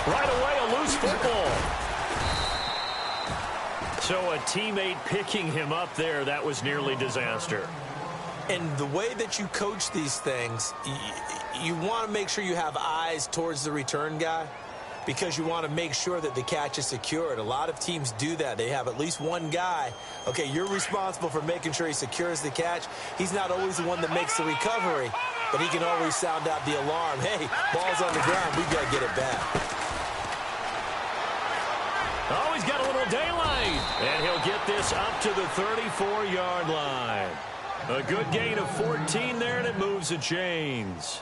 Right away, a loose football. So a teammate picking him up there, that was nearly disaster. And the way that you coach these things, you want to make sure you have eyes towards the return guy because you want to make sure that the catch is secured. A lot of teams do that. They have at least one guy. Okay, you're responsible for making sure he secures the catch. He's not always the one that makes the recovery, but he can always sound out the alarm. Hey, ball's on the ground. We've got to get it back. Oh, he's got a little daylight. And he'll get this up to the 34-yard line. A good gain of 14 there, and it moves the chains.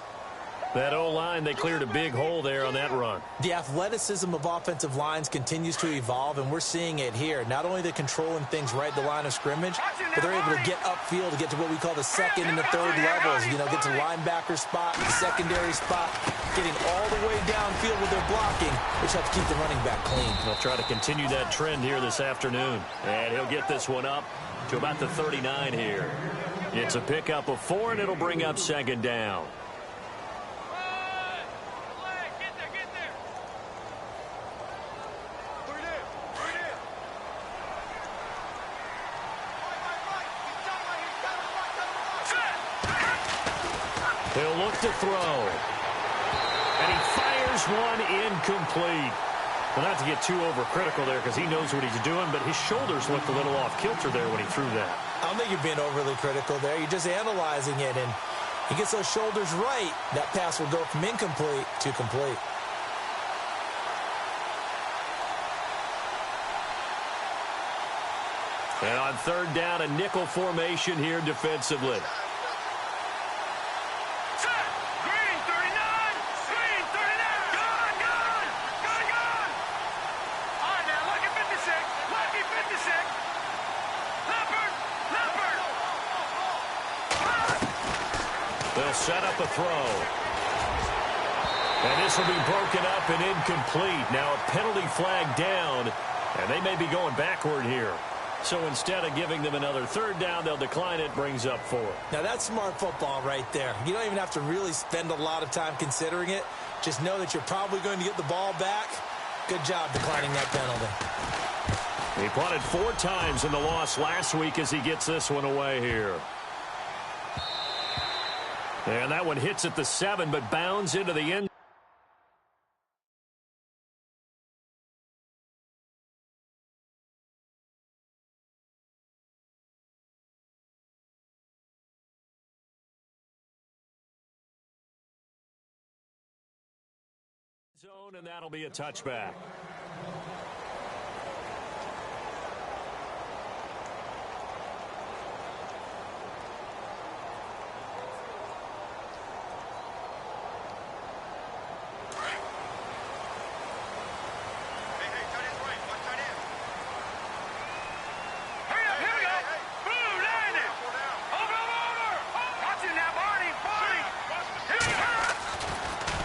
That O-line, they cleared a big hole there on that run. The athleticism of offensive lines continues to evolve, and we're seeing it here. Not only they're controlling things right at the line of scrimmage, but they're able to get upfield to get to what we call the second and the third levels. You know, get to linebacker spot, the secondary spot, getting all the way downfield with their blocking, which helps keep the running back clean. They'll try to continue that trend here this afternoon. And he'll get this one up to about the 39 here. It's a pickup of 4, and it'll bring up second down. He'll look to throw. And he fires one incomplete. Well, not to get too overcritical there because he knows what he's doing, but his shoulders looked a little off kilter there when he threw that. I don't think you're being overly critical there. You're just analyzing it, and he gets those shoulders right. That pass will go from incomplete to complete. And on third down, a nickel formation here defensively. They'll set up a throw. And this will be broken up and incomplete. Now a penalty flag down, and they may be going backward here. So instead of giving them another third down, they'll decline it, brings up 4. Now that's smart football right there. You don't even have to really spend a lot of time considering it. Just know that you're probably going to get the ball back. Good job declining that penalty. He punted 4 times in the loss last week as he gets this one away here. And that one hits at the 7, but bounds into the end zone, and that'll be a touchback.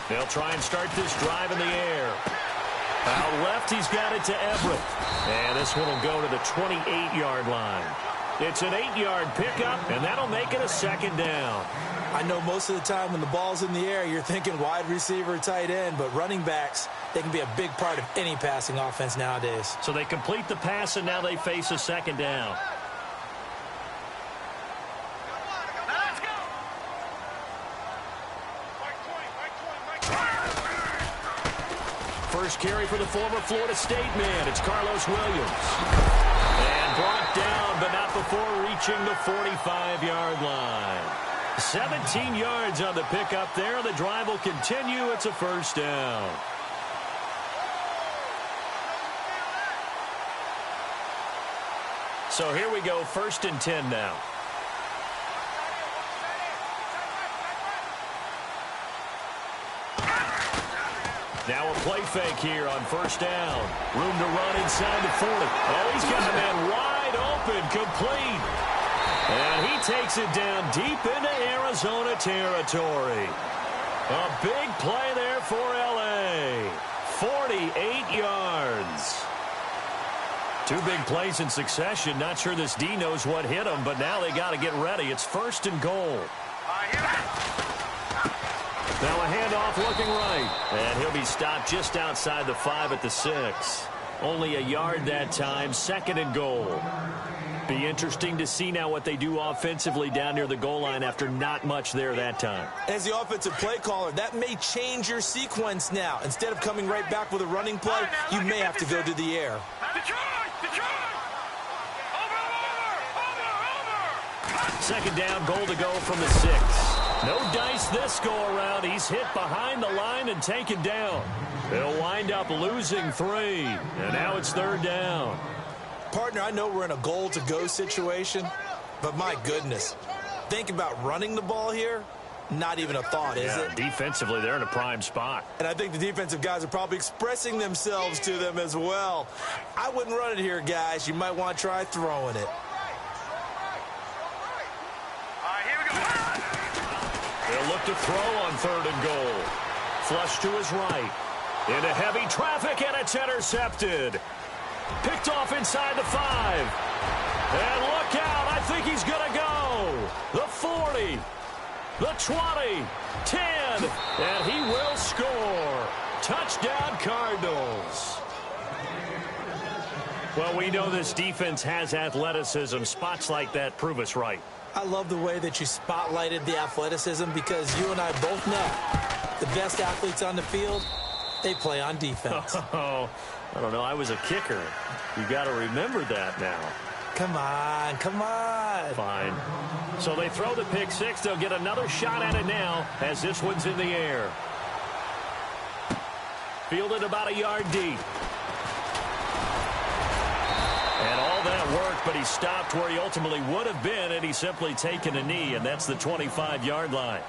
They'll try and start this drive in the air. Out left, he's got it to Everett. And this one will go to the 28-yard line. It's an 8-yard pickup, and that'll make it a second down. I know most of the time when the ball's in the air, you're thinking wide receiver, tight end, but running backs, they can be a big part of any passing offense nowadays. So they complete the pass, and now they face a second down. First carry for the former Florida State man. It's Carlos Williams. And brought down, but not before reaching the 45-yard line. 17 yards on the pickup there. The drive will continue. It's a first down. So here we go, 1st and 10 now. Now a play fake here on first down. Room to run inside the 40. Oh, he's got a man wide open, complete. And he takes it down deep into Arizona territory. A big play there for L.A. 48 yards. 2 big plays in succession. Not sure this D knows what hit him, but now they got to get ready. It's 1st and goal. Now a handoff looking right. And he'll be stopped just outside the 5 at the 6. Only a yard that time, 2nd and goal. Be interesting to see now what they do offensively down near the goal line after not much there that time. As the offensive play caller, that may change your sequence now. Instead of coming right back with a running play, you may have to go to the air. Second down, goal to go from the 6. No dice this go-around. He's hit behind the line and taken down. They'll wind up losing 3, and now it's 3rd down. Partner, I know we're in a goal-to-go situation, but my goodness, think about running the ball here. Not even a thought, is it? Defensively, they're in a prime spot. And I think the defensive guys are probably expressing themselves to them as well. I wouldn't run it here, guys. You might want to try throwing it. They'll look to throw on 3rd and goal. Flush to his right. Into heavy traffic, and it's intercepted. Picked off inside the 5. And look out, I think he's going to go. The 40, the 20, 10, and he will score. Touchdown, Cardinals. Well, we know this defense has athleticism. Spots like that prove us right. I love the way that you spotlighted the athleticism because you and I both know the best athletes on the field, they play on defense. Oh, I don't know. I was a kicker. You got to remember that now. Come on, come on. Fine. So they throw the pick 6. They'll get another shot at it now as this one's in the air. Fielded about a yard deep. And all that worked, but he stopped where he ultimately would have been, and he's simply taken a knee, and that's the 25-yard line.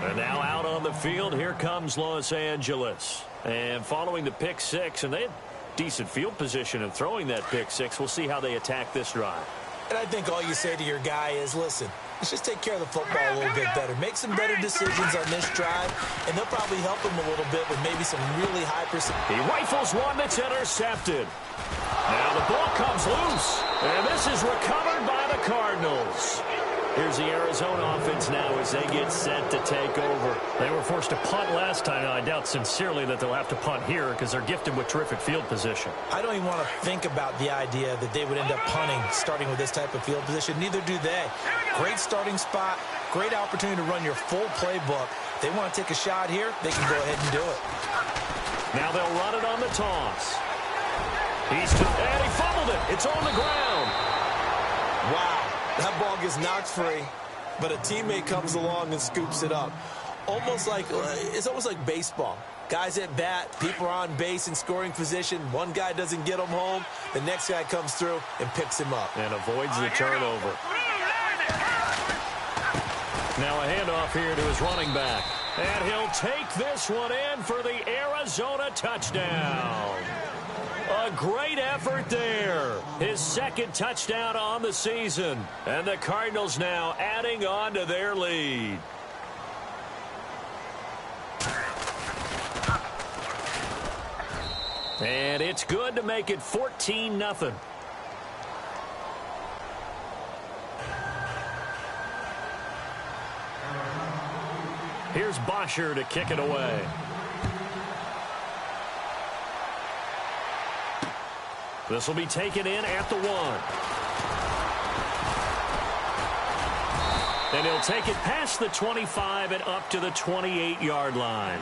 And now out on the field, here comes Los Angeles. And following the pick 6, and they had decent field position of throwing that pick 6. We'll see how they attack this drive. And I think all you say to your guy is, listen, let's just take care of the football a little bit better. Make some better decisions on this drive, and they'll probably help him a little bit with maybe some really high percent. He rifles one that's intercepted. Now the ball comes loose, and this is recovered by the Cardinals. Here's the Arizona offense now as they get set to take over. They were forced to punt last time. Now, I doubt sincerely that they'll have to punt here because they're gifted with terrific field position. I don't even want to think about the idea that they would end up punting starting with this type of field position. Neither do they. Great starting spot, great opportunity to run your full playbook. They want to take a shot here, they can go ahead and do it. Now they'll run it on the toss. And he fumbled it. It's on the ground. Wow. That ball gets knocked free, but a teammate comes along and scoops it up. It's almost like baseball. Guys at bat, people are on base in scoring position. One guy doesn't get him home. The next guy comes through and picks him up. And avoids the turnover. Now a handoff here to his running back. And he'll take this one in for the Arizona touchdown. A great effort there. His 2nd touchdown on the season. And the Cardinals now adding on to their lead. And it's good to make it 14-0. Here's Bosher to kick it away. This will be taken in at the 1. And he'll take it past the 25 and up to the 28-yard line.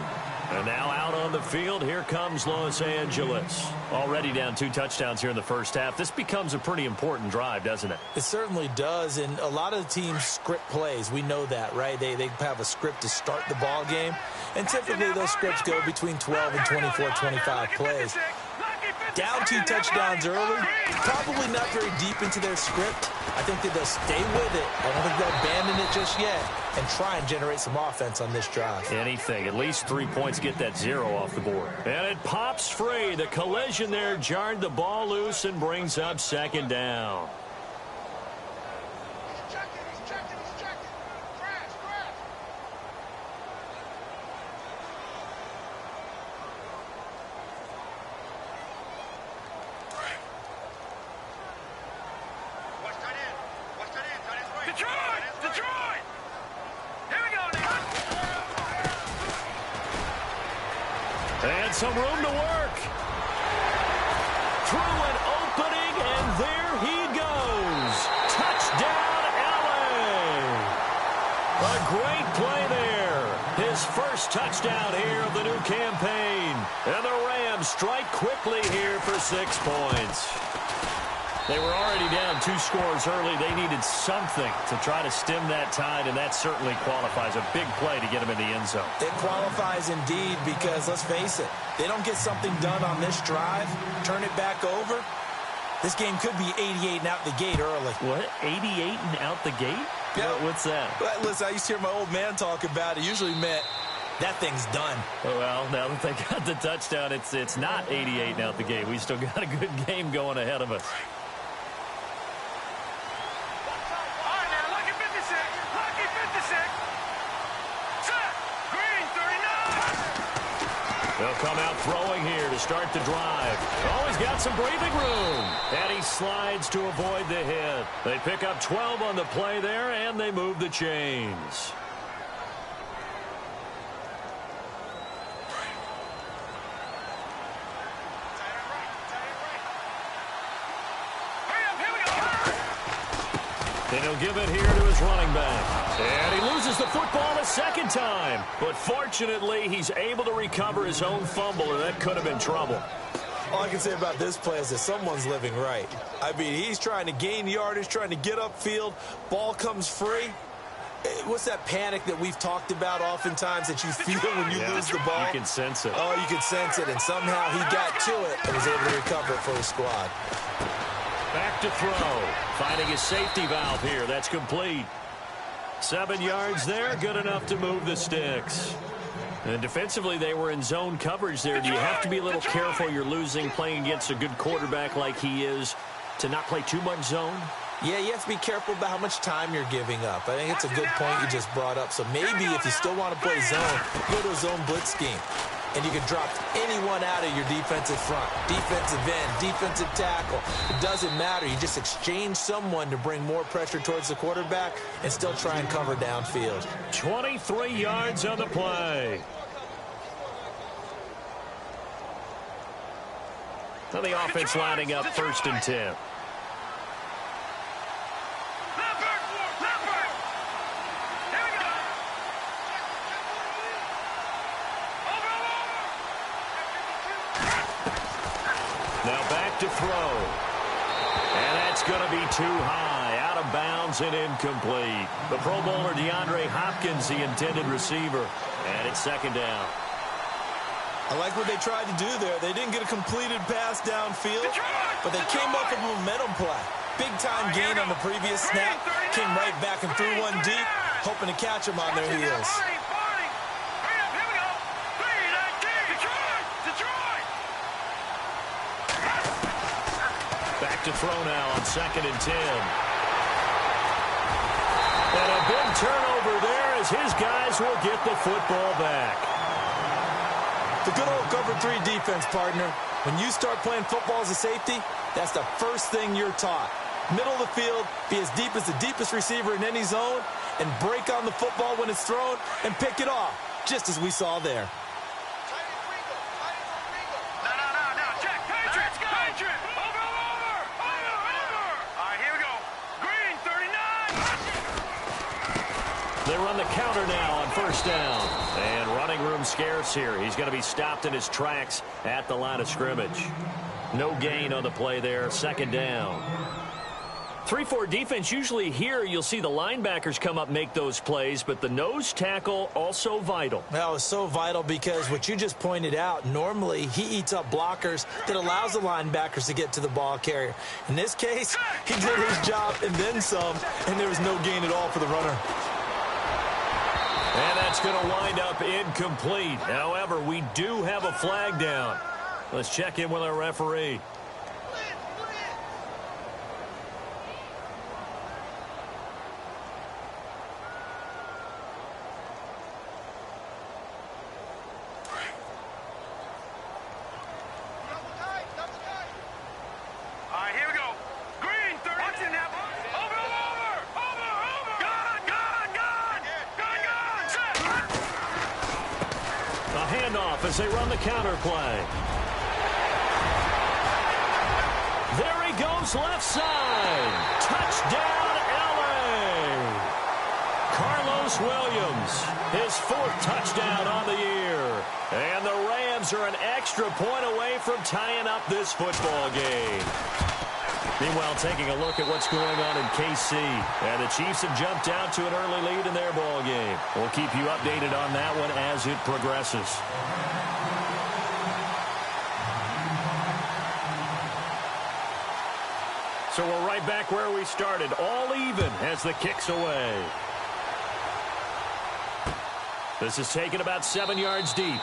And now out on the field, here comes Los Angeles. Already down 2 touchdowns here in the first half. This becomes a pretty important drive, doesn't it? It certainly does, and a lot of the teams script plays. We know that, right? They have a script to start the ball game, and typically those scripts go between 12 and 24, 25 plays. Down 2 touchdowns early, probably not very deep into their script. I think that they'll stay with it. I don't think they'll abandon it just yet and try and generate some offense on this drive. Anything. At least 3 points, get that 0 off the board. And it pops free. The collision there jarred the ball loose and brings up 2nd down. And some room to work. Through an opening, and there he goes. Touchdown, LA. A great play there. His first touchdown here of the new campaign. And the Rams strike quickly here for 6 points. They were already down 2 scores early. They needed something to try to stem that tide, and that certainly qualifies. A big play to get them in the end zone. It qualifies indeed because, let's face it, they don't get something done on this drive, turn it back over. This game could be 88 and out the gate early. What? 88 and out the gate? Yeah. What's that? Listen, I used to hear my old man talk about it. Usually meant that thing's done. Well, now that they got the touchdown, it's not 88 and out the gate. We still got a good game going ahead of us. They'll come out throwing here to start the drive. Oh, he's got some breathing room. And he slides to avoid the hit. They pick up 12 on the play there, and they move the chains. And he'll give it here to his running back. And he loses the football a second time. But fortunately, he's able to recover his own fumble, and that could have been trouble. All I can say about this play is that someone's living right. I mean, he's trying to gain yardage, trying to get upfield. Ball comes free. What's that panic that we've talked about oftentimes that you feel when you lose the ball? You can sense it. Oh, you can sense it. And somehow he got to it and was able to recover it for his squad. Back to throw. Finding his safety valve here. That's complete. 7 yards there. Good enough to move the sticks. And defensively, they were in zone coverage there. Do you have to be a little careful? You're losing, playing against a good quarterback like he is, to not play too much zone? Yeah, you have to be careful about how much time you're giving up. I think it's a good point you just brought up. So maybe if you still want to play zone, go to a zone blitz scheme. And you can drop anyone out of your defensive front, defensive end, defensive tackle. It doesn't matter. You just exchange someone to bring more pressure towards the quarterback and still try and cover downfield. 23 yards on the play. So the offense lining up 1st and 10. Now back to throw. And that's going to be too high. Out of bounds and incomplete. The Pro Bowler DeAndre Hopkins, the intended receiver. And it's 2nd down. I like what they tried to do there. They didn't get a completed pass downfield, but they came up with a momentum play. Big-time gain on the previous snap. Came right back and threw one deep, hoping to catch him on their heels. Back to throw now on 2nd and 10. And a big turnover there as his guys will get the football back. The good old cover 3 defense, partner. When you start playing football as a safety, that's the first thing you're taught. Middle of the field, be as deep as the deepest receiver in any zone, and break on the football when it's thrown and pick it off, just as we saw there. They run the counter now on 1st down. And running room scarce here. He's going to be stopped in his tracks at the line of scrimmage. No gain on the play there. 2nd down. 3-4 defense, usually here you'll see the linebackers come up, make those plays, but the nose tackle also vital. That was so vital because what you just pointed out, normally he eats up blockers that allows the linebackers to get to the ball carrier. In this case, he did his job and then some, and there was no gain at all for the runner. And that's going to wind up incomplete. However, we do have a flag down. Let's check in with our referee. Handoff off as they run the counter play. There he goes left side. Touchdown, LA. Carlos Williams, his 4th touchdown on the year. And the Rams are an extra point away from tying up this football game. Meanwhile, taking a look at what's going on in KC. And the Chiefs have jumped out to an early lead in their ball game. We'll keep you updated on that one as it progresses. So we're right back where we started. All even as the kick's away. This is taken about 7 yards deep.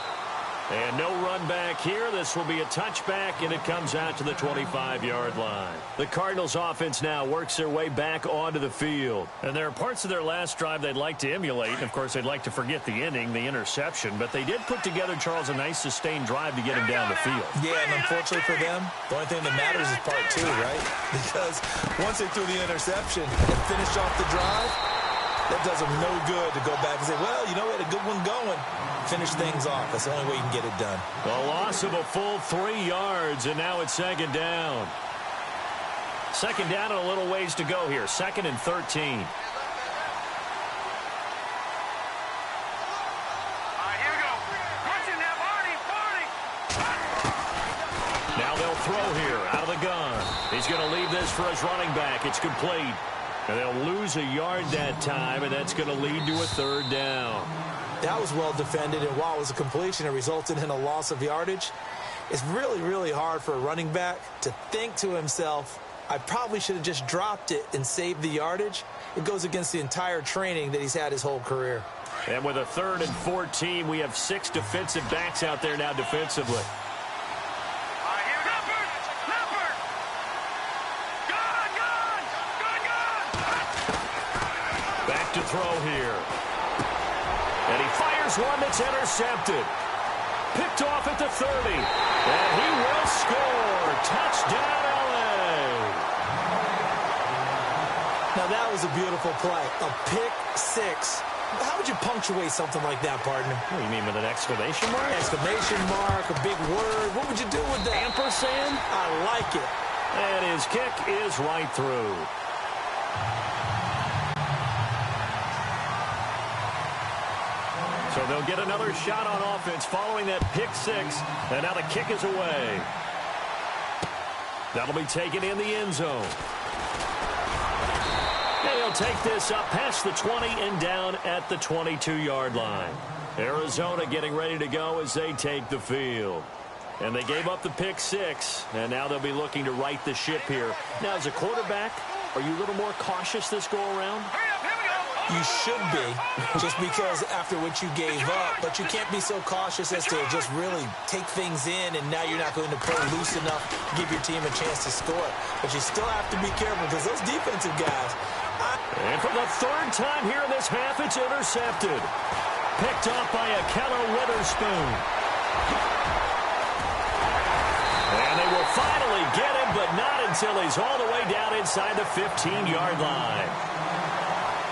And no run back here. This will be a touchback, and it comes out to the 25-yard line. The Cardinals offense now works their way back onto the field. And there are parts of their last drive they'd like to emulate. And, of course, they'd like to forget the inning, the interception. But they did put together, Charles, a nice sustained drive to get him down the field. Yeah, and unfortunately for them, the only thing that matters is part 2, right? Because once they threw the interception and finished off the drive, that does them no good to go back and say, well, you know, we had a good one going. Finish things off. That's the only way you can get it done. A loss of a full 3 yards, and now it's 2nd down. 2nd down and a little ways to go here. 2nd and 13. Now they'll throw here out of the gun. He's going to leave this for his running back. It's complete. And they'll lose a yard that time, and that's going to lead to a 3rd down. That was well defended, and while it was a completion, it resulted in a loss of yardage. It's really, really hard for a running back to think to himself, I probably should have just dropped it and saved the yardage. It goes against the entire training that he's had his whole career. And with a 3rd and 14, we have 6 defensive backs out there now defensively. Back to throw here. And he fires one that's intercepted. Picked off at the 30. And he will score. Touchdown, LA. Now, that was a beautiful play. A pick 6. How would you punctuate something like that, partner? What do you mean, with an exclamation mark? Exclamation mark, a big word. What would you do with that? Ampersand? I like it. And his kick is right through. So they'll get another shot on offense following that pick 6. And now the kick is away. That'll be taken in the end zone. And he'll take this up past the 20 and down at the 22-yard line. Arizona getting ready to go as they take the field. And they gave up the pick 6. And now they'll be looking to right the ship here. Now, as a quarterback, are you a little more cautious this go-around? You should be, just because after what you gave up, but you can't be so cautious as to just really take things in, and now you're not going to play loose enough to give your team a chance to score. But you still have to be careful because those defensive guys. And for the 3rd time here in this half, it's intercepted. Picked off by a Keller Witherspoon. And they will finally get him, but not until he's all the way down inside the 15-yard line.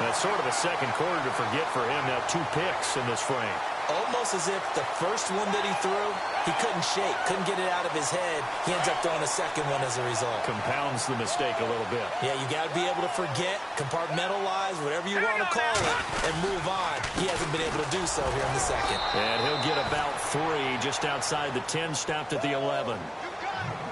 That's sort of a second quarter to forget for him. Now 2 picks in this frame. Almost as if the first one that he threw, he couldn't shake, couldn't get it out of his head. He ends up throwing a second one as a result. Compounds the mistake a little bit. Yeah, you got to be able to forget, compartmentalize, whatever you want to call it, and move on. He hasn't been able to do so here in the second. And he'll get about 3 just outside the 10, stopped at the 11.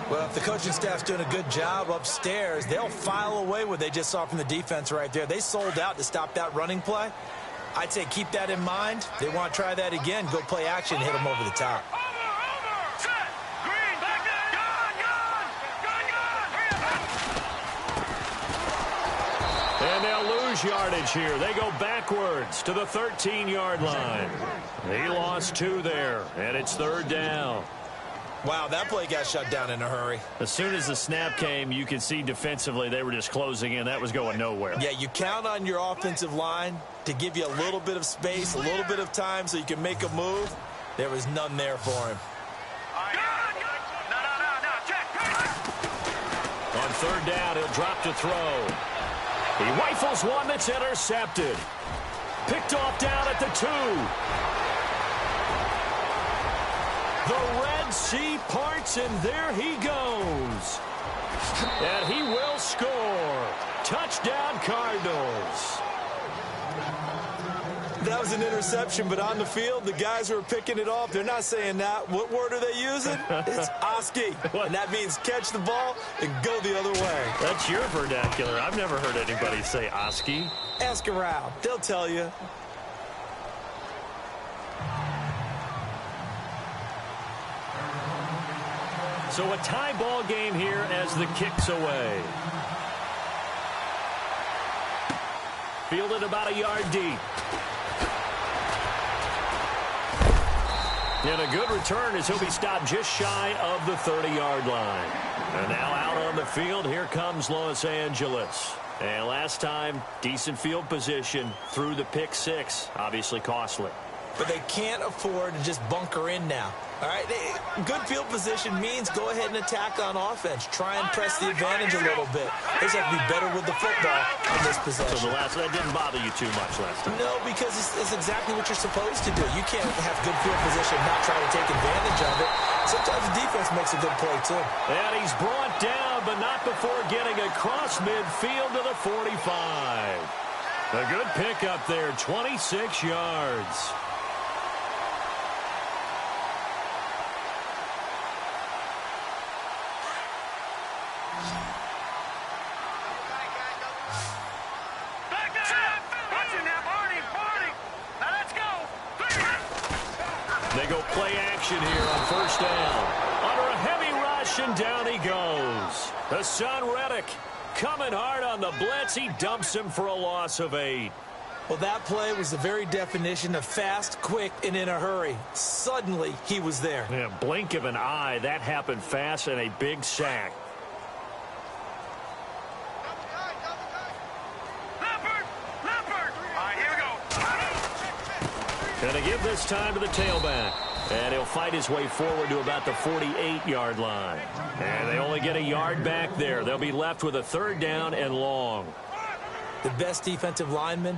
Well, if the coaching staff's doing a good job upstairs, they'll file away what they just saw from the defense right there. They sold out to stop that running play. I'd say keep that in mind. If they want to try that again, go play action and hit them over the top. And they'll lose yardage here. They go backwards to the 13-yard line. He lost 2 there, and it's 3rd down. Wow, that play got shut down in a hurry. As soon as the snap came, you could see defensively they were just closing in. That was going nowhere. Yeah, you count on your offensive line to give you a little bit of space, a little bit of time so you can make a move. There was none there for him. On 3rd down, he'll drop to throw. He rifles one that's intercepted. Picked off down at the 2. The Red Sea parts, and there he goes. And he will score. Touchdown, Cardinals. That was an interception, but on the field, the guys who are picking it off, they're not saying that. What word are they using? It's Oski. And that means catch the ball and go the other way. That's your vernacular. I've never heard anybody say Oski. Ask around. They'll tell you. So a tie ball game here as the kick's away. Fielded about a yard deep. And a good return as he'll be stopped just shy of the 30-yard line. And now out on the field, here comes Los Angeles. And last time, decent field position through the pick six. Obviously costly. But they can't afford to just bunker in now. All right, good field position means go ahead and attack on offense. Try and press the advantage a little bit. They just have to be better with the football in this possession. So that didn't bother you too much last time? No, because it's exactly what you're supposed to do. You can't have good field position and not try to take advantage of it. Sometimes the defense makes a good play, too. And he's brought down, but not before getting across midfield to the 45. A good pickup there, 26 yards. They go play action here on first down. Under a heavy rush, and down he goes. Hassan Reddick coming hard on the blitz. He dumps him for a loss of 8. Well, that play was the very definition of fast, quick, and in a hurry. Suddenly, he was there. Yeah, blink of an eye. That happened fast, and a big sack. Going to give this time to the tailback. And he'll fight his way forward to about the 48-yard line. And they only get a yard back there. They'll be left with a third down and long. The best defensive linemen,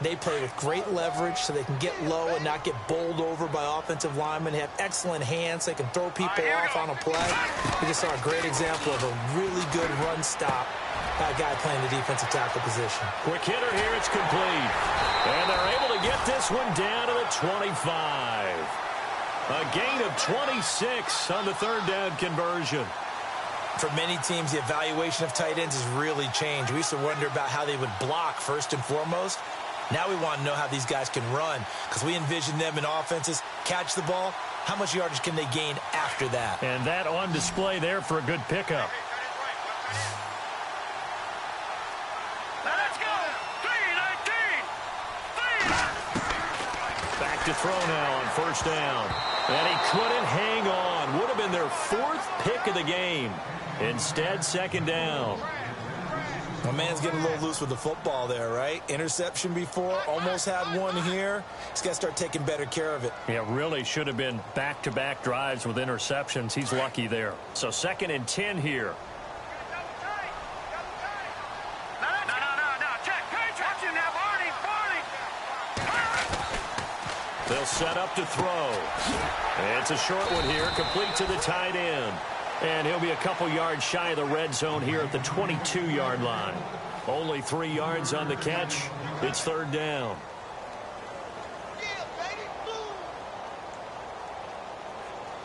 they play with great leverage so they can get low and not get bowled over by offensive linemen. They have excellent hands. They can throw people off on a play. We just saw a great example of a really good run stop by a guy playing the defensive tackle position. Quick hitter here. It's complete. And they're able to get this one down to the 25. A gain of 26 on the third down conversion. For many teams, the evaluation of tight ends has really changed. We used to wonder about how they would block first and foremost. Now we want to know how these guys can run because we envision them in offenses, catch the ball. How much yardage can they gain after that? And that on display there for a good pickup. Back to throw now on first down. And he couldn't hang on. Would have been their fourth pick of the game. Instead, second down. My man's getting a little loose with the football there, right? Interception before, almost had one here. He's got to start taking better care of it. Yeah, really should have been back-to-back drives with interceptions. He's lucky there. So 2nd and 10 here. They'll set up to throw. And it's a short one here, complete to the tight end. And he'll be a couple yards shy of the red zone here at the 22-yard line. Only 3 yards on the catch. It's third down.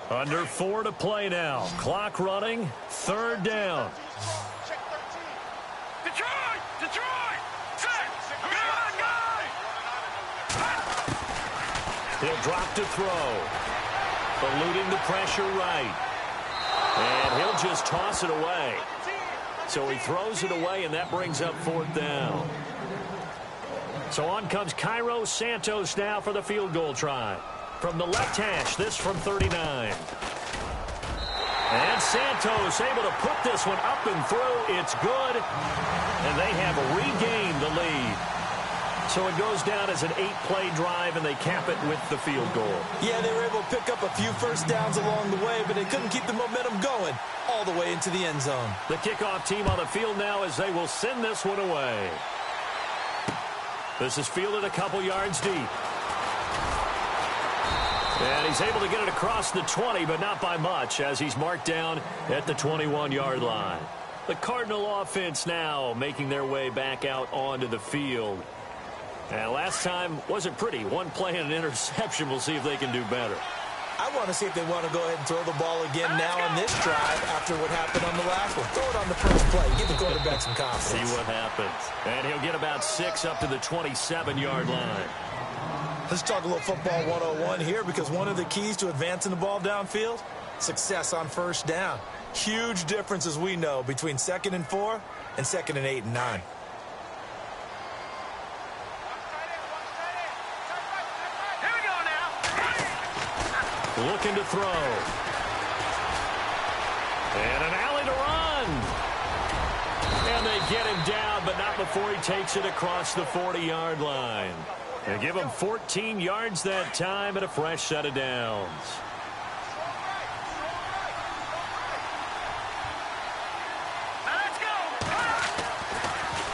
Under 4 to play now. Clock running. Third down. He'll drop to throw. Eluding the pressure right. And he'll just toss it away. So he throws it away, and that brings up fourth down. So on comes Cairo Santos now for the field goal try. From the left hash, this from 39. And Santos able to put this one up and through. It's good. And they have regained the lead. So it goes down as an 8-play drive, and they cap it with the field goal. Yeah, they were able to pick up a few first downs along the way, but they couldn't keep the momentum going all the way into the end zone. The kickoff team on the field now as they will send this one away. This is fielded a couple yards deep. And he's able to get it across the 20, but not by much, as he's marked down at the 21-yard line. The Cardinal offense now making their way back out onto the field. And last time wasn't pretty. One play and an interception. We'll see if they can do better. I want to see if they want to go ahead and throw the ball again now on this drive after what happened on the last one. Throw it on the first play. Give the quarterback some confidence. See what happens. And he'll get about 6 up to the 27-yard line. Let's talk a little football 101 here, because one of the keys to advancing the ball downfield, success on first down. Huge difference, as we know, between 2nd and 4 and 2nd and 8 and 9. Looking to throw. And an alley to run. And they get him down, but not before he takes it across the 40-yard line. They give him 14 yards that time and a fresh set of downs.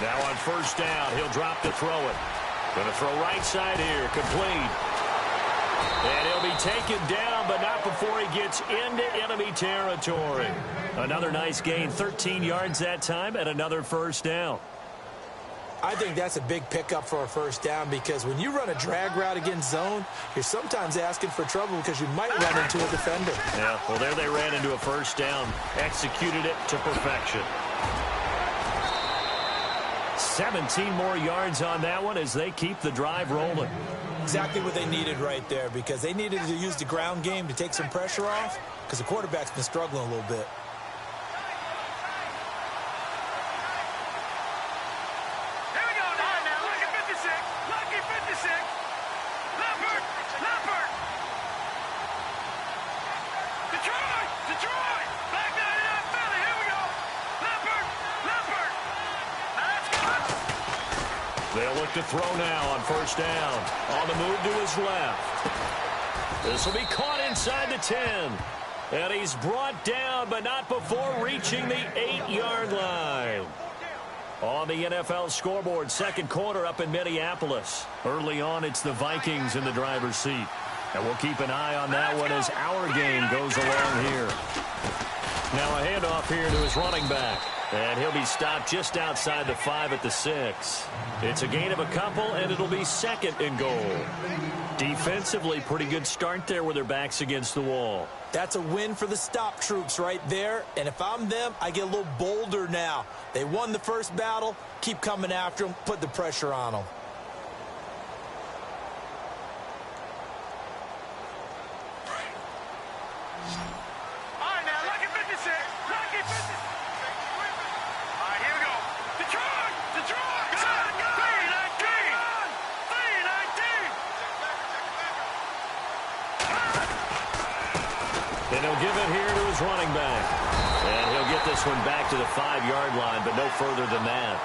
Now on first down, he'll drop to throw it. Going to throw right side here, complete. And he'll be taken down, but not before he gets into enemy territory. Another nice gain, 13 yards that time, and another first down. I think that's a big pickup for a first down, because when you run a drag route against zone, you're sometimes asking for trouble because you might run into a defender. Yeah, well, there they ran into a first down, executed it to perfection. 17 more yards on that one as they keep the drive rolling. Exactly what they needed right there, because they needed to use the ground game to take some pressure off, because the quarterback's been struggling a little bit. Here we go now. Lucky 56. Lucky 56. Leopard. Leopard. Detroit. Detroit. Back 99 Philly. Here we go. Leopard. Leopard. Let's go. They'll look to throw now on first down. On the move to his left. This will be caught inside the 10. And he's brought down, but not before reaching the 8-yard line. On the NFL scoreboard, second quarter up in Minneapolis. Early on, it's the Vikings in the driver's seat. And we'll keep an eye on that one as our game goes along here. Now a handoff here to his running back. And he'll be stopped just outside the 5 at the 6. It's a gain of a couple, and it'll be 2nd and goal. Defensively, pretty good start there with their backs against the wall. That's a win for the stop troops right there. And if I'm them, I get a little bolder now. They won the first battle. Keep coming after them. Put the pressure on them. All right, now. Lucky 56. Lucky 56. All right, here we go. Detroit. Detroit. Go. 319. 319. And he'll give it here to his running back. And he'll get this one back to the 5-yard line, but no further than that.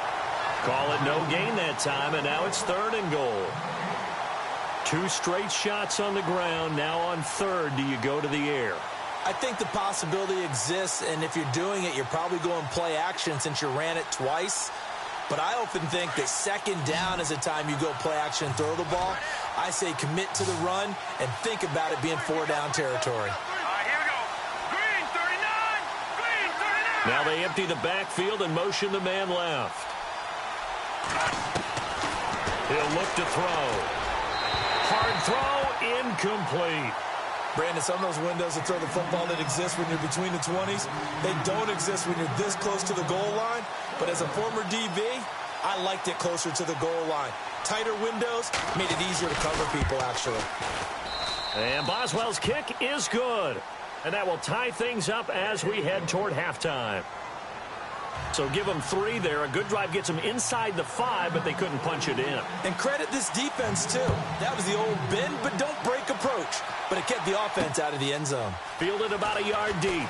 Call it no gain that time, and now it's 3rd and goal. 2 straight shots on the ground. Now on 3rd, do you go to the air? I think the possibility exists, and if you're doing it, you're probably going play action since you ran it twice. But I often think that 2nd down is the time you go play action and throw the ball. I say commit to the run and think about it being 4-down territory. Now they empty the backfield and motion the man left. He'll look to throw. Hard throw, incomplete. Brandon, some of those windows to throw the football that exist when you're between the 20s, they don't exist when you're this close to the goal line. But as a former DB, I liked it closer to the goal line. Tighter windows made it easier to cover people, actually. And Boswell's kick is good. And that will tie things up as we head toward halftime. So give them 3 there. A good drive gets them inside the 5, but they couldn't punch it in. And credit this defense, too. That was the old bend but don't break approach. But it kept the offense out of the end zone. Fielded about a yard deep.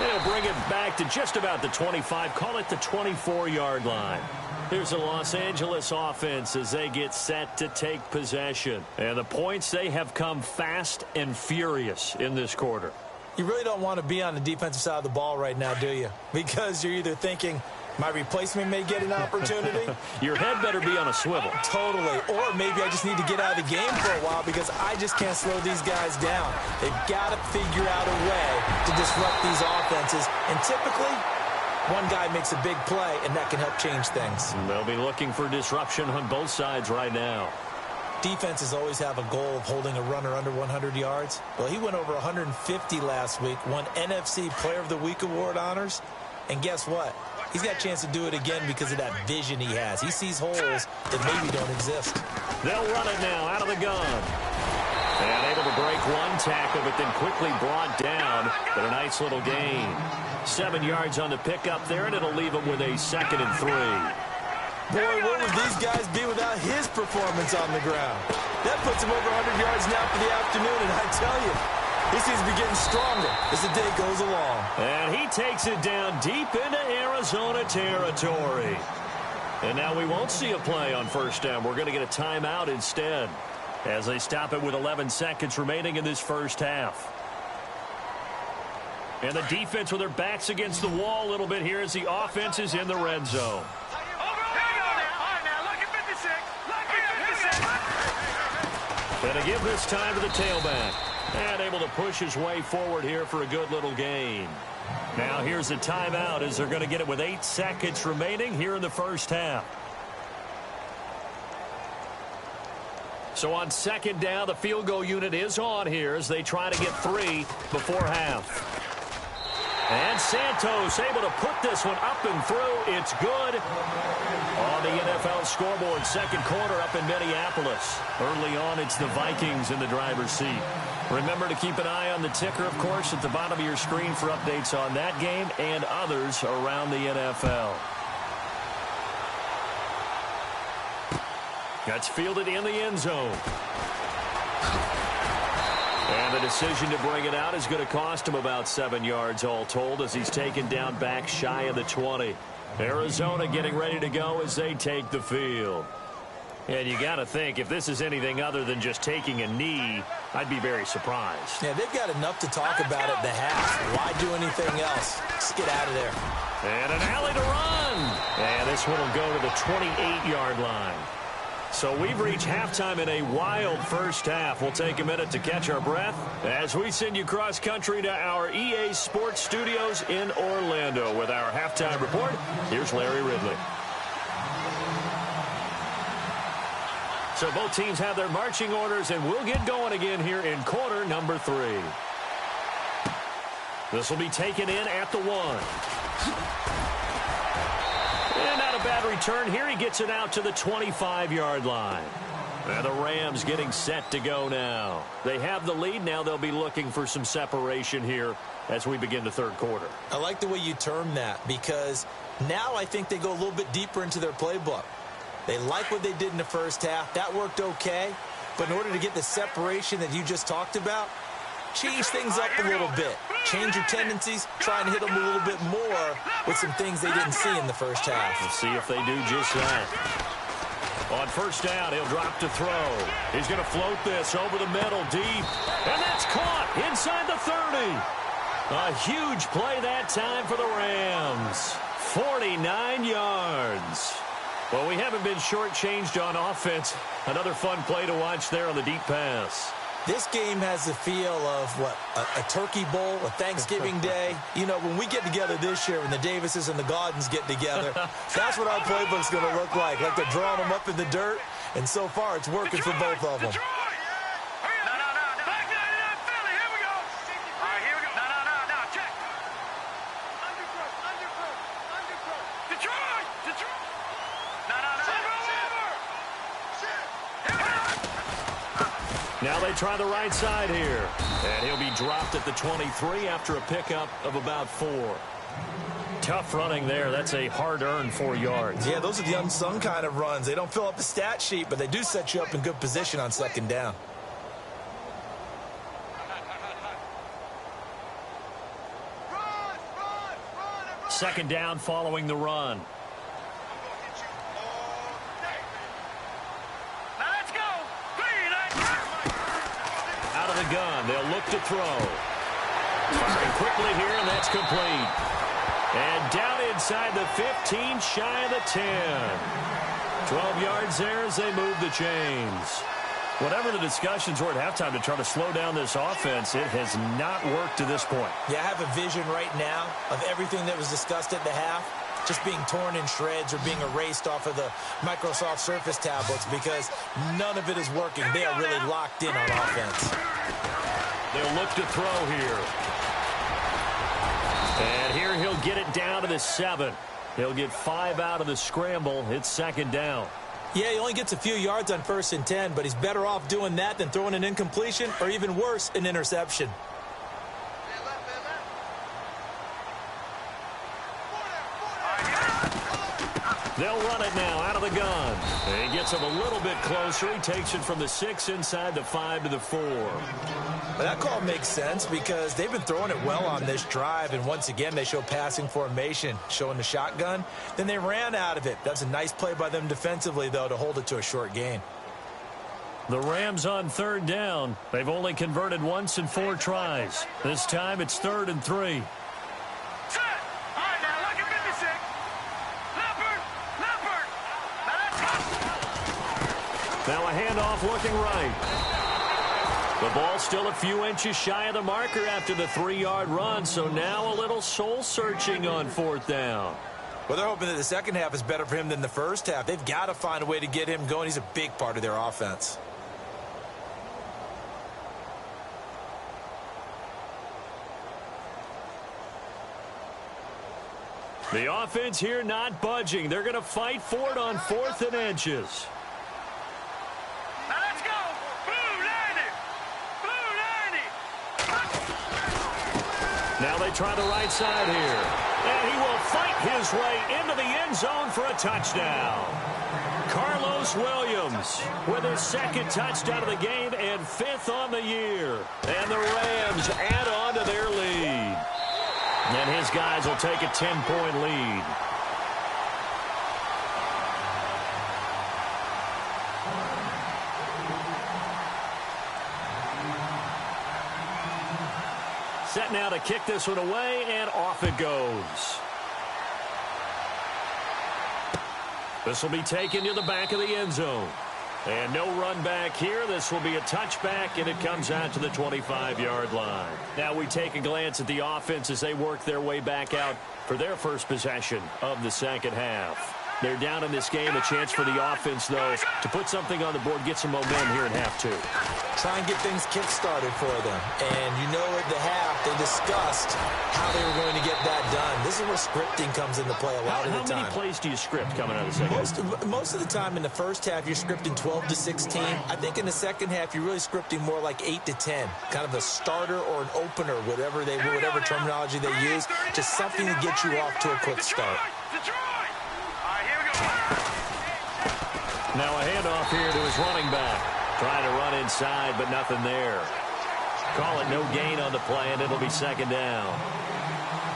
They'll bring it back to just about the 25. Call it the 24-yard line. Here's the Los Angeles offense as they get set to take possession. And the points, they have come fast and furious in this quarter. You really don't want to be on the defensive side of the ball right now, do you? Because you're either thinking, My replacement may get an opportunity. Your head better be on a swivel. Totally. Or maybe I just need to get out of the game for a while because I just can't slow these guys down. They've got to figure out a way to disrupt these offenses. And typically, one guy makes a big play, and that can help change things. They'll be looking for disruption on both sides right now. Defenses always have a goal of holding a runner under 100 yards. Well, he went over 150 last week, won NFC Player of the Week award honors. And guess what? He's got a chance to do it again because of that vision he has. He sees holes that maybe don't exist. They'll run it now out of the gun. And able to break one tackle, but then quickly brought down. But a nice little gain. 7 yards on the pickup there, and it'll leave him with a 2nd and 3. Boy, what would these guys be without his performance on the ground? That puts him over 100 yards now for the afternoon, and I tell you, he seems to be getting stronger as the day goes along. And he takes it down deep into Arizona territory. And now we won't see a play on first down. We're going to get a timeout instead as they stop it with 11 seconds remaining in this first half. And the defense with their backs against the wall a little bit here as the offense is in the red zone. And to give this time to the tailback. And able to push his way forward here for a good little gain. Now here's a timeout as they're going to get it with 8 seconds remaining here in the first half. So on second down, the field goal unit is on here as they try to get 3 before half. And Santos able to put this one up and through. It's good. On the NFL scoreboard, second quarter up in Minneapolis. Early on, it's the Vikings in the driver's seat. Remember to keep an eye on the ticker, of course, at the bottom of your screen for updates on that game and others around the NFL. That's fielded in the end zone. And the decision to bring it out is going to cost him about 7 yards all told as he's taken down back shy of the 20. Arizona getting ready to go as they take the field. And you got to think, if this is anything other than just taking a knee, I'd be very surprised. Yeah, they've got enough to talk about at the half. Why do anything else? Just get out of there. And an alley to run. And this one will go to the 28-yard line. So we've reached halftime in a wild first half. We'll take a minute to catch our breath as we send you cross-country to our EA Sports Studios in Orlando with our halftime report. Here's Larry Ridley. So both teams have their marching orders, and we'll get going again here in quarter number 3. This will be taken in at the 1. And not a bad return here. He gets it out to the 25-yard line. And the Rams getting set to go now. They have the lead. Now they'll be looking for some separation here as we begin the third quarter. I like the way you term that because now I think they go a little bit deeper into their playbook. They like what they did in the first half. That worked okay. But in order to get the separation that you just talked about, change things up a little bit. Change your tendencies. Try and hit them a little bit more with some things they didn't see in the first half. We'll see if they do just that. On first down, he'll drop to throw. He's going to float this over the middle deep. And that's caught inside the 30. A huge play that time for the Rams. 49 yards. Well, we haven't been shortchanged on offense. Another fun play to watch there on the deep pass. This game has the feel of, what, a turkey bowl, a Thanksgiving day. You know, when we get together this year, when the Davises and the Gaudens get together, that's what our playbook's going to look like. Like they're drawing them up in the dirt, and so far it's working for both of them. Now they try the right side here. And he'll be dropped at the 23 after a pickup of about 4. Tough running there. That's a hard-earned 4 yards. Yeah, those are the unsung kind of runs. They don't fill up the stat sheet, but they do set you up in good position on second down. Second down following the run. Gun. They'll look to throw. Firing quickly here, and that's complete. And down inside the 15, shy of the 10. 12 yards there as they move the chains. Whatever the discussions were at halftime to try to slow down this offense, it has not worked to this point. Yeah, I have a vision right now of everything that was discussed at the half just being torn in shreds or being erased off of the Microsoft Surface tablets because none of it is working. They are really locked in on offense. They'll look to throw here. And here he'll get it down to the 7. He'll get 5 out of the scramble. It's second down. Yeah, he only gets a few yards on 1st and 10, but he's better off doing that than throwing an incompletion or even worse, an interception. They'll run it now out of the gun. He gets him a little bit closer. He takes it from the 6 inside the 5 to the 4. Well, that call makes sense because they've been throwing it well on this drive, and once again they show passing formation, showing the shotgun. Then they ran out of it. That's a nice play by them defensively, though, to hold it to a short gain. The Rams on 3rd down. They've only converted once in 4 tries. This time it's 3rd and 3. Now a handoff looking right. The ball still a few inches shy of the marker after the 3-yard run, so now a little soul-searching on 4th down. Well, they're hoping that the second half is better for him than the first half. They've got to find a way to get him going. He's a big part of their offense. The offense here not budging. They're going to fight for it on 4th and inches. Now they try the right side here. And he will fight his way into the end zone for a touchdown. Carlos Williams with his 2nd touchdown of the game and 5th on the year. And the Rams add on to their lead. And his guys will take a 10-point lead. Set now to kick this one away, and off it goes. This will be taken to the back of the end zone. And no run back here. This will be a touchback, and it comes out to the 25-yard line. Now we take a glance at the offense as they work their way back out for their first possession of the second half. They're down in this game. A chance for the offense, though, to put something on the board, get some momentum here in half 2. Try and get things kick-started for them. And you know at the half, they discussed how they were going to get that done. This is where scripting comes into play a lot of the time. How many plays do you script coming out of the second half? Most of the time in the first half, you're scripting 12 to 16. I think in the second half, you're really scripting more like 8 to 10. Kind of a starter or an opener, whatever terminology they use. Just something to get you off to a quick start. Now a handoff here to his running back. Trying to run inside, but nothing there. Call it no gain on the play, and it'll be second down.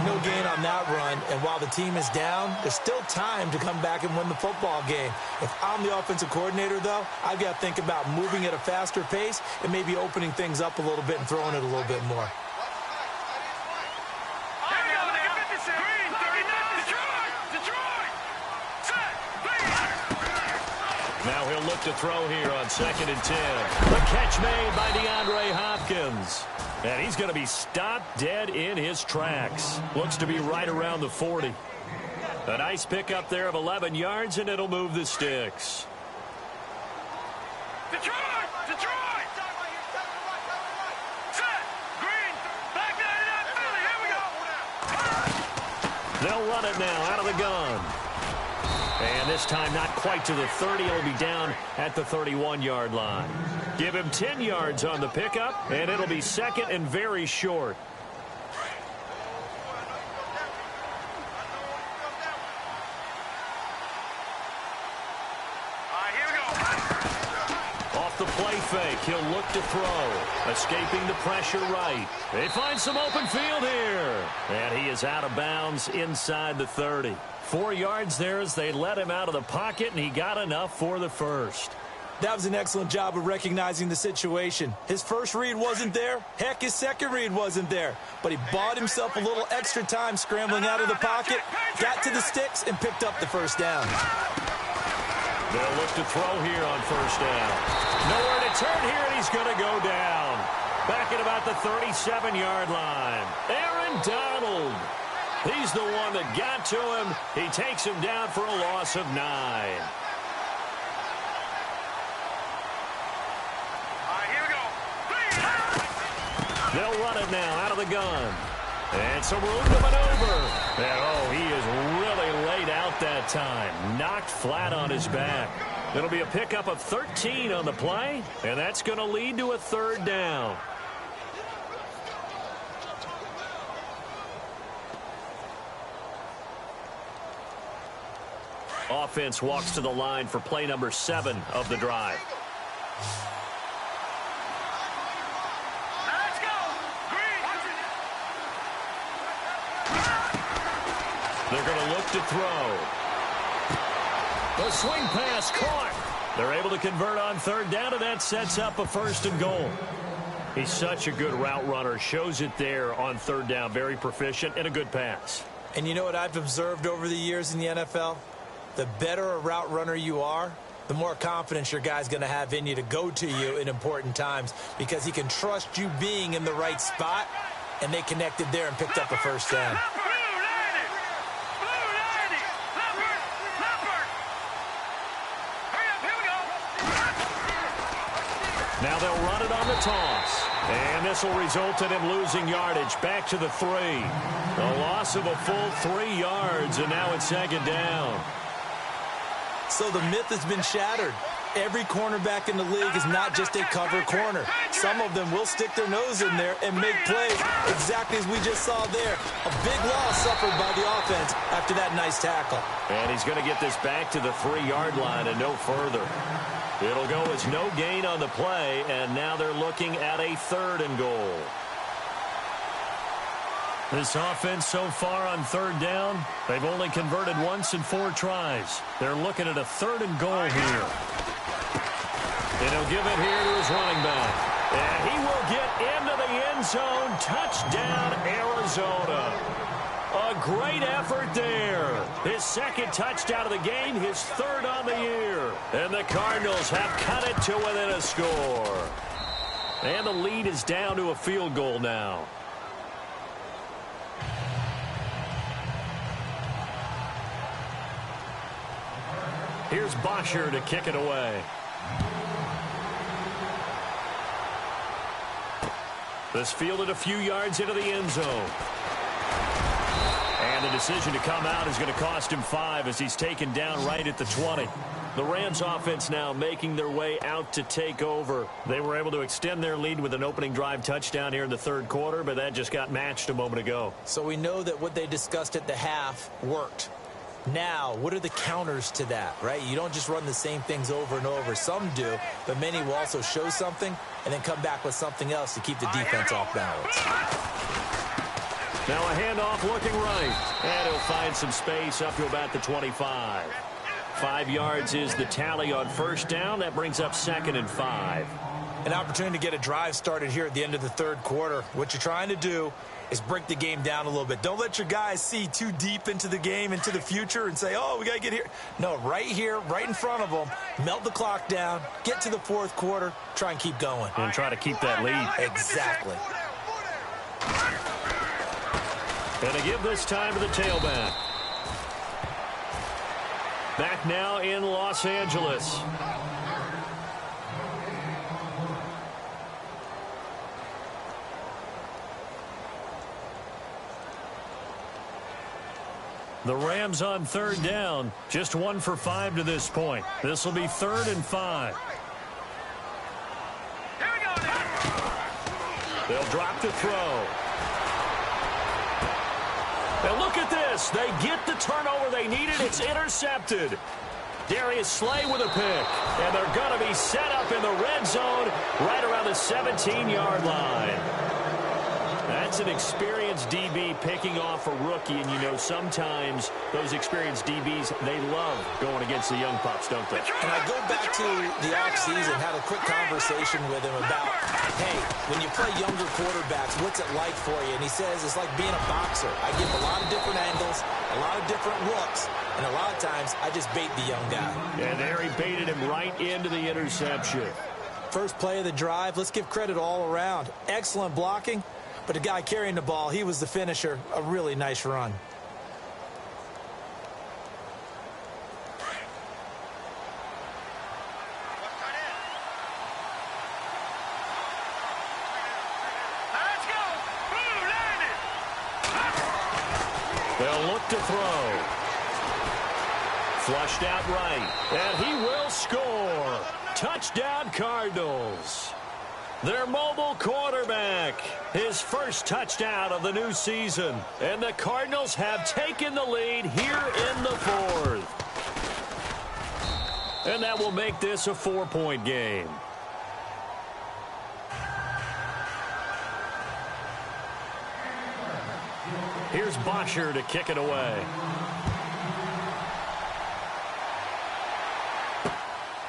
No gain on that run, and while the team is down, there's still time to come back and win the football game. If I'm the offensive coordinator, though, I've got to think about moving at a faster pace and maybe opening things up a little bit and throwing it a little bit more. Now he'll look to throw here on 2nd and 10. The catch made by DeAndre Hopkins. And he's going to be stopped dead in his tracks. Looks to be right around the 40. A nice pickup there of 11 yards, and it'll move the sticks. Detroit! Set! Green! Back that Philly! Here we go! They'll run it now out of the gun. And this time not quite to the 30. It'll be down at the 31-yard line. Give him 10 yards on the pickup, and it'll be 2nd and very short. Off the play fake, he'll look to throw. Escaping the pressure right. They find some open field here. And he is out of bounds inside the 30. 4 yards there as they let him out of the pocket, and he got enough for the first. That was an excellent job of recognizing the situation. His first read wasn't there. Heck, his second read wasn't there. But he bought himself a little extra time scrambling out of the pocket, got to the sticks, and picked up the first down. They'll look to throw here on first down. Nowhere to turn here, and he's going to go down. Back at about the 37-yard line. Aaron Donald. He's the one that got to him. He takes him down for a loss of 9. They'll run it now out of the gun. And some room to maneuver. And, oh, he is really laid out that time. Knocked flat on his back. It'll be a pickup of 13 on the play, and that's going to lead to a third down. Offense walks to the line for play number 7 of the drive. They're going to look to throw. The swing pass caught. They're able to convert on third down, and that sets up a 1st and goal. He's such a good route runner. Shows it there on third down. Very proficient and a good pass. And you know what I've observed over the years in the NFL? The better a route runner you are, the more confidence your guy's going to have in you to go to you in important times because he can trust you being in the right spot, and they connected there and picked up a first down. Now they'll run it on the toss. And this will result in him losing yardage back to the 3. A loss of a full 3 yards, and now it's 2nd down. So the myth has been shattered. Every cornerback in the league is not just a cover corner. Some of them will stick their nose in there and make plays exactly as we just saw there. A big loss suffered by the offense after that nice tackle. And he's going to get this back to the 3-yard line and no further. It'll go as no gain on the play, and now they're looking at a 3rd and goal. This offense so far on third down, they've only converted once in 4 tries. They're looking at a 3rd and goal here. And he'll give it here to his running back. And he will get into the end zone. Touchdown, Arizona. A great effort there. His 2nd touchdown of the game, his 3rd on the year. And the Cardinals have cut it to within a score. And the lead is down to a field goal now. Here's Bosher to kick it away. This fielded a few yards into the end zone. And the decision to come out is going to cost him 5 as he's taken down right at the 20. The Rams offense now making their way out to take over. They were able to extend their lead with an opening drive touchdown here in the 3rd quarter, but that just got matched a moment ago. So we know that what they discussed at the half worked. Now, what are the counters to that, right? You don't just run the same things over and over. Some do, but many will also show something and then come back with something else to keep the defense off balance. Now a handoff looking right. And he'll find some space up to about the 25. 5 yards is the tally on first down. That brings up 2nd and 5. An opportunity to get a drive started here at the end of the 3rd quarter. What you're trying to do is break the game down a little bit. Don't let your guys see too deep into the game, into the future, and say, oh, we got to get here. No, right here, right in front of them, melt the clock down, get to the 4th quarter, try and keep going. And try to keep that lead. Exactly. And to give this time to the tailback. Back now in Los Angeles. The Rams on 3rd down, just 1 for 5 to this point. This will be 3rd and 5. Here we go now. They'll drop the throw. And look at this. They get the turnover they needed. It's intercepted. Darius Slay with a pick. And they're going to be set up in the red zone right around the 17-yard line. That That's an experienced DB picking off a rookie, and you know sometimes those experienced DBs, they love going against the young pups, don't they? And I go back to the offseason, had a quick conversation with him about, hey, when you play younger quarterbacks, what's it like for you? And he says it's like being a boxer. I give a lot of different angles, a lot of different looks, and a lot of times I just bait the young guy. And there he baited him right into the interception. First play of the drive, let's give credit all around. Excellent blocking, but the guy carrying the ball, he was the finisher. A really nice run. Let's go. Blue landed. They'll look to throw. Flushed out right, and he will score. Touchdown, Cardinals. Their mobile quarterback, his first touchdown of the new season. And the Cardinals have taken the lead here in the fourth. And that will make this a 4-point game. Here's Bosher to kick it away.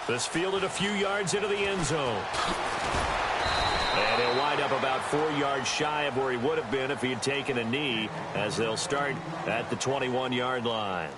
This fielded a few yards into the end zone. And he'll wind up about 4 yards shy of where he would have been if he had taken a knee, as they'll start at the 21-yard line.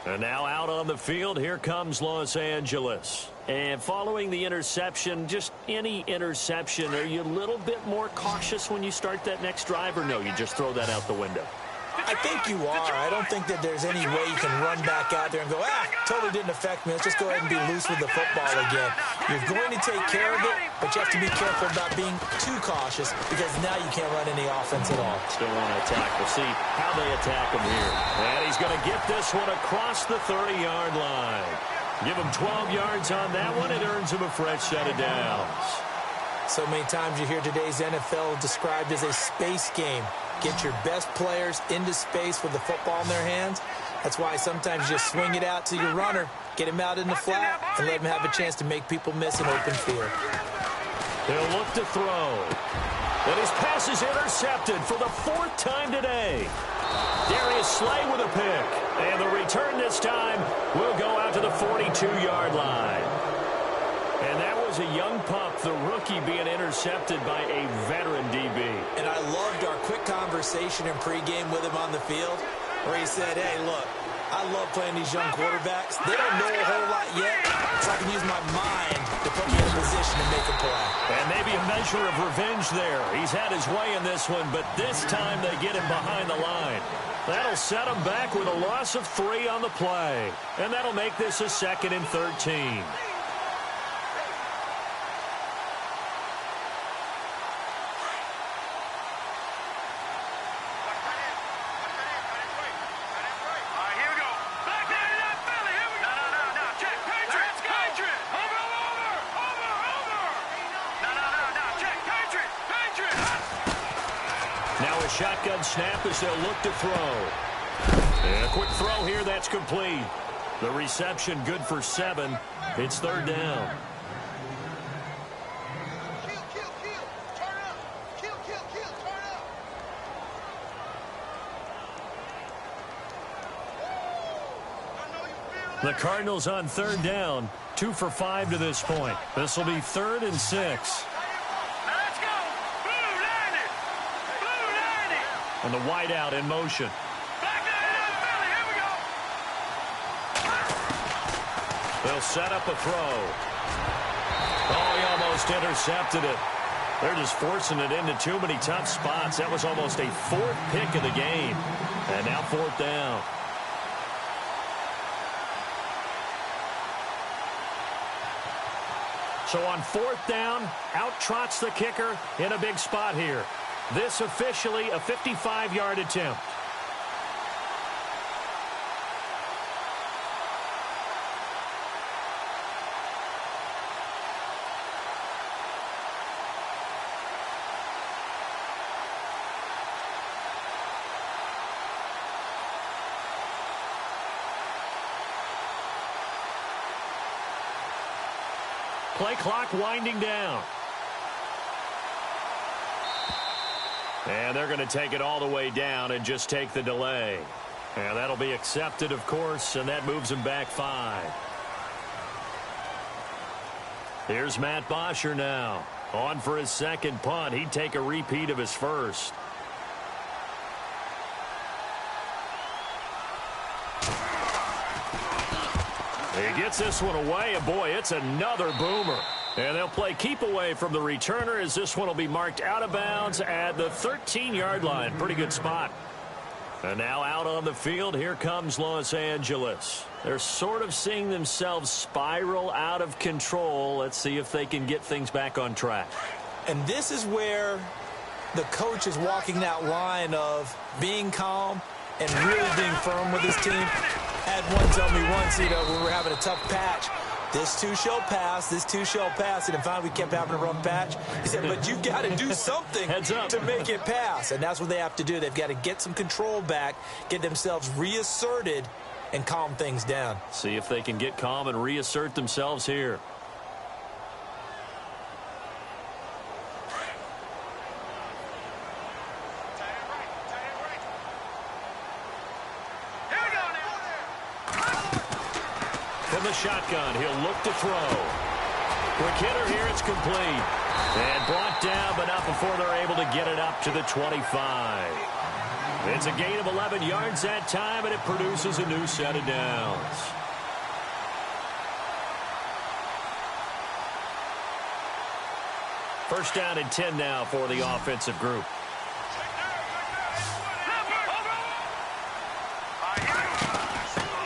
And now out on the field, here comes Los Angeles. And following the interception, just any interception, are you a little bit more cautious when you start that next drive, or no, you just throw that out the window? I think you are. I don't think that there's any way you can run back out there and go, totally didn't affect me. Let's just go ahead and be loose with the football again. You're going to take care of it, but you have to be careful about being too cautious because now you can't run any offense at all. Still want to attack. We'll see how they attack him here. And he's going to get this one across the 30-yard line. Give him 12 yards on that one. It earns him a fresh set of downs. So many times you hear today's NFL described as a space game. Get your best players into space with the football in their hands. That's why sometimes you just swing it out to your runner, get him out in the flat, and let him have a chance to make people miss an open field. They'll look to throw. And his pass is intercepted for the 4th time today. Darius Slay with a pick. And the return this time will go out to the 42-yard line. And that was a young pup, the rookie, being intercepted by a veteran DB. And I loved our quick conversation in pregame with him on the field where he said, hey, look, I love playing these young quarterbacks. They don't know a whole lot yet, so I can use my mind to put me in a position to make a play. And maybe a measure of revenge there. He's had his way in this one, but this time they get him behind the line. That'll set him back with a loss of 3 on the play. And that'll make this a 2nd and 13. Shotgun snap as they'll look to throw. And a quick throw here, that's complete. The reception good for 7. It's 3rd down. The Cardinals on 3rd down, 2 for 5 to this point. This will be 3rd and 6. And the wideout in motion. They'll set up a throw. Oh, he almost intercepted it. They're just forcing it into too many tough spots. That was almost a 4th pick of the game. And now 4th down. So on 4th down, out trots the kicker in a big spot here. This officially a 55-yard attempt. Play clock winding down. And they're going to take it all the way down and just take the delay. And that'll be accepted, of course, and that moves him back 5. Here's Matt Bosher now. On for his second punt. He'd take a repeat of his first. He gets this one away, and boy, it's another boomer. And they'll play keep away from the returner as this one will be marked out of bounds at the 13-yard line. Pretty good spot. And now out on the field, here comes Los Angeles. They're sort of seeing themselves spiral out of control. Let's see if they can get things back on track. And this is where the coach is walking that line of being calm and really being firm with his team. Had one tell me once, when we were having a tough patch, this too shall pass, this too shall pass. And finally we kept having a rough patch. He said, but you've got to do something to make it pass. And that's what they have to do. They've got to get some control back, get themselves reasserted, and calm things down. See if they can get calm and reassert themselves here. From the shotgun, he'll look to throw. Quick hitter here, it's complete. And brought down, but not before they're able to get it up to the 25. It's a gain of 11 yards that time, and it produces a new set of downs. First down and 10 now for the offensive group.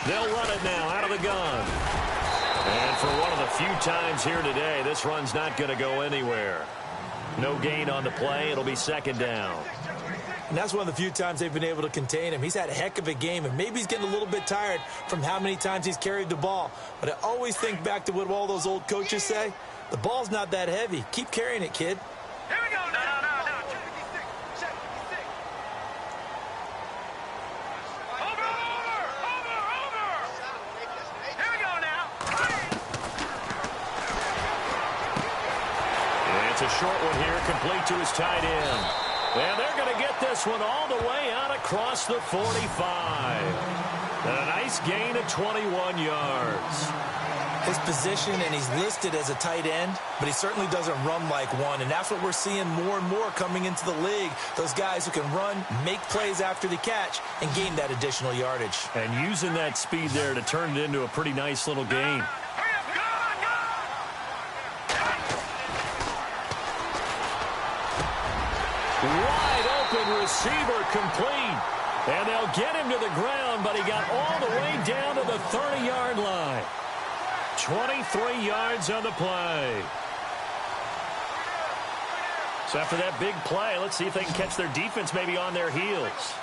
They'll run it now out of the gun. And for one of the few times here today, this run's not going to go anywhere. No gain on the play. It'll be second down. And that's one of the few times they've been able to contain him. He's had a heck of a game, and maybe he's getting a little bit tired from how many times he's carried the ball. But I always think back to what all those old coaches say. The ball's not that heavy. Keep carrying it, kid. Here we go. No. Here we go now. It's a short one here, complete to his tight end. And they're going to get this one all the way out across the 45. And a nice gain of 21 yards. His position, and he's listed as a tight end, but he certainly doesn't run like one. And that's what we're seeing more and more coming into the league. Those guys who can run, make plays after the catch, and gain that additional yardage. And using that speed there to turn it into a pretty nice little gain. Wide open receiver complete. And they'll get him to the ground, but he got all the way down to the 30-yard line. 23 yards on the play. So after that big play, let's see if they can catch their defense maybe on their heels.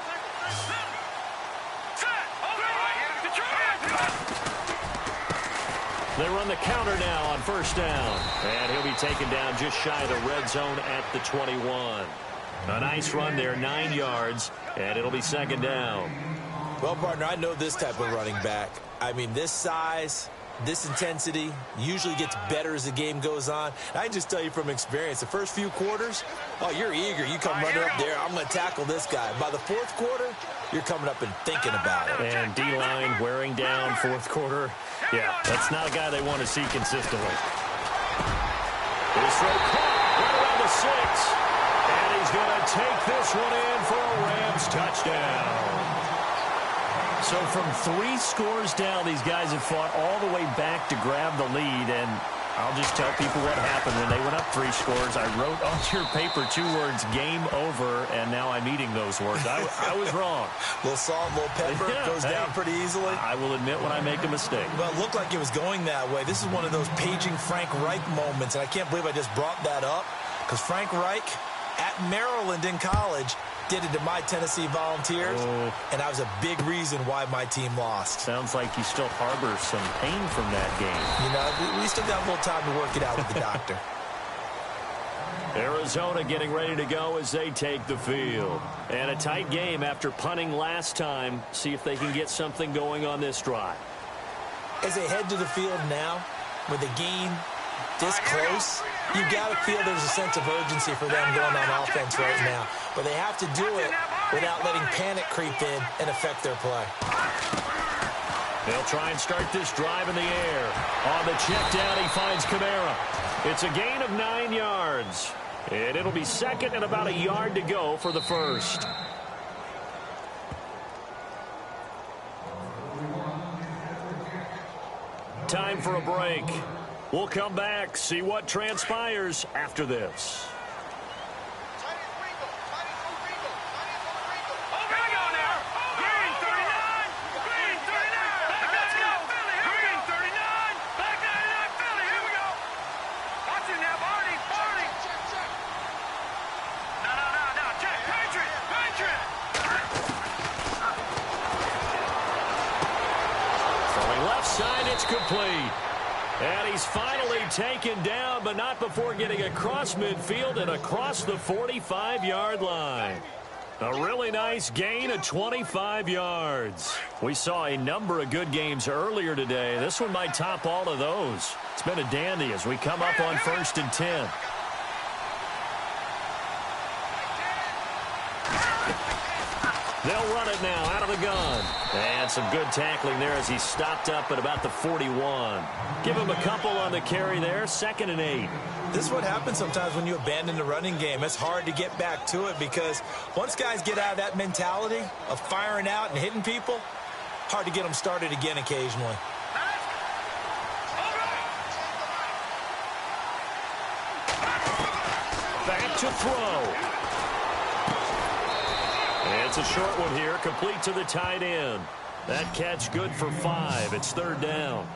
They run the counter now on first down. And he'll be taken down just shy of the red zone at the 21. A nice run there, 9 yards, and it'll be second down. Well, partner, I know this type of running back. I mean, this size, this intensity usually gets better as the game goes on. I can just tell you from experience, the first few quarters, oh, you're eager. You come running up there, I'm going to tackle this guy. By the fourth quarter, you're coming up and thinking about it. And D-line wearing down fourth quarter. Yeah, that's not a guy they want to see consistently. His throw caught right around the 6. And he's going to take this one in for a Rams touchdown. So from 3 scores down, these guys have fought all the way back to grab the lead. And I'll just tell people what happened when they went up 3 scores. I wrote on your paper 2 words, game over, and now I'm eating those words. I was wrong. A little salt, a little pepper, goes down pretty easily. I will admit when I make a mistake. Well, it looked like it was going that way. This is one of those paging Frank Reich moments, and I can't believe I just brought that up, because Frank Reich at Maryland in college did it to my Tennessee Volunteers, and that was a big reason why my team lost. Sounds like you still harbor some pain from that game. You know, we still got a little time to work it out with the doctor. Arizona getting ready to go as they take the field. And a tight game after punting last time. See if they can get something going on this drive. As they head to the field now, with the game this close, You got to feel there's a sense of urgency for them going on offense right now. But they have to do it without letting panic creep in and affect their play. They'll try and start this drive in the air. On the check down, he finds Kamara. It's a gain of 9 yards. And it'll be second and about a yard to go for the first. Time for a break. We'll come back, see what transpires after this. It's complete. And he's finally taken down, but not before getting across midfield and across the 45-yard line. A really nice gain of 25 yards. We saw a number of good games earlier today. This one might top all of those. It's been a dandy as we come up on 1st and 10. They'll run it now out of the gun. And some good tackling there as he stopped up at about the 41. Give him a couple on the carry there. 2nd and 8. This is what happens sometimes when you abandon the running game. It's hard to get back to it because once guys get out of that mentality of firing out and hitting people, hard to get them started again occasionally. Back to throw. It's a short one here, complete to the tight end. That catch good for 5. It's 3rd down.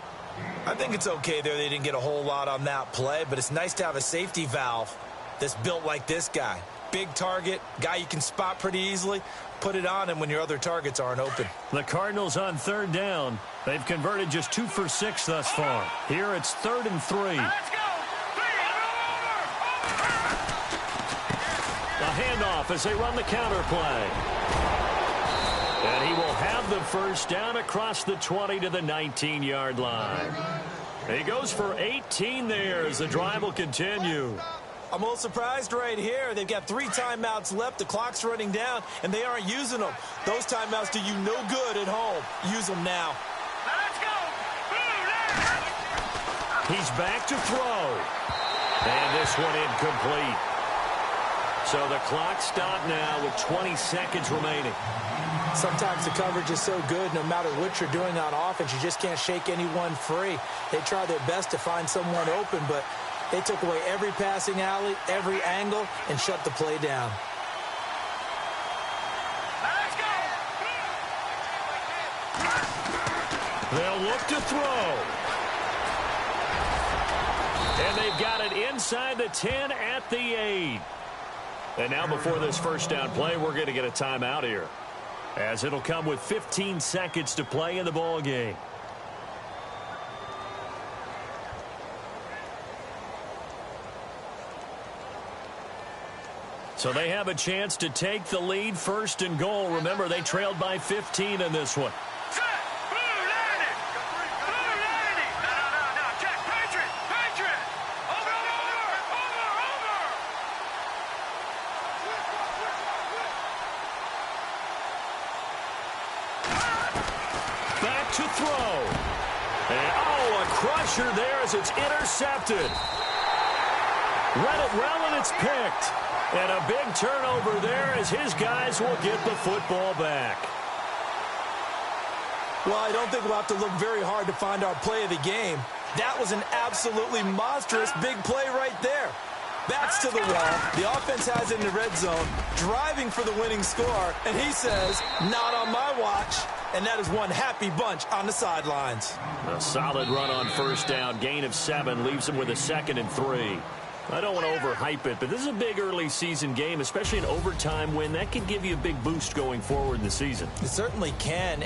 I think it's okay there. They didn't get a whole lot on that play, but it's nice to have a safety valve that's built like this guy. Big target, guy you can spot pretty easily. Put it on him when your other targets aren't open. The Cardinals on 3rd down. They've converted just 2 for 6 thus far. Here it's 3rd and 3. Let's go. A handoff as they run the counter play. And he will have the first down across the 20 to the 19-yard line. He goes for 18 there as the drive will continue. I'm a little surprised right here. They've got 3 timeouts left. The clock's running down, and they aren't using them. Those timeouts do you no good at home. Use them now. Let's go. He's back to throw. And this one incomplete. So the clock stopped now with 20 seconds remaining. Sometimes the coverage is so good, no matter what you're doing on offense, you just can't shake anyone free. They try their best to find someone open, but they took away every passing alley, every angle, and shut the play down. Let's go. They'll look to throw. And they've got it inside the 10 at the 8. And now before this first down play, we're going to get a timeout here, as it'll come with 15 seconds to play in the ball game. So they have a chance to take the lead, 1st and goal. Remember, they trailed by 15 in this one. Set. Blue landing. Blue landing. No. Check. Patriot. Over. Back to throw. And, a crusher there as it's intercepted. Read it well, and it's picked. And a big turnover there as his guys will get the football back. Well, I don't think we'll have to look very hard to find our play of the game. That was an absolutely monstrous big play right there. Backs to the wall. The offense has it in the red zone, driving for the winning score. And he says, not on my watch. And that is one happy bunch on the sidelines. A solid run on 1st down. Gain of 7 leaves him with a 2nd and 3. I don't want to overhype it, but this is a big early season game, especially an overtime win. That can give you a big boost going forward in the season. It certainly can.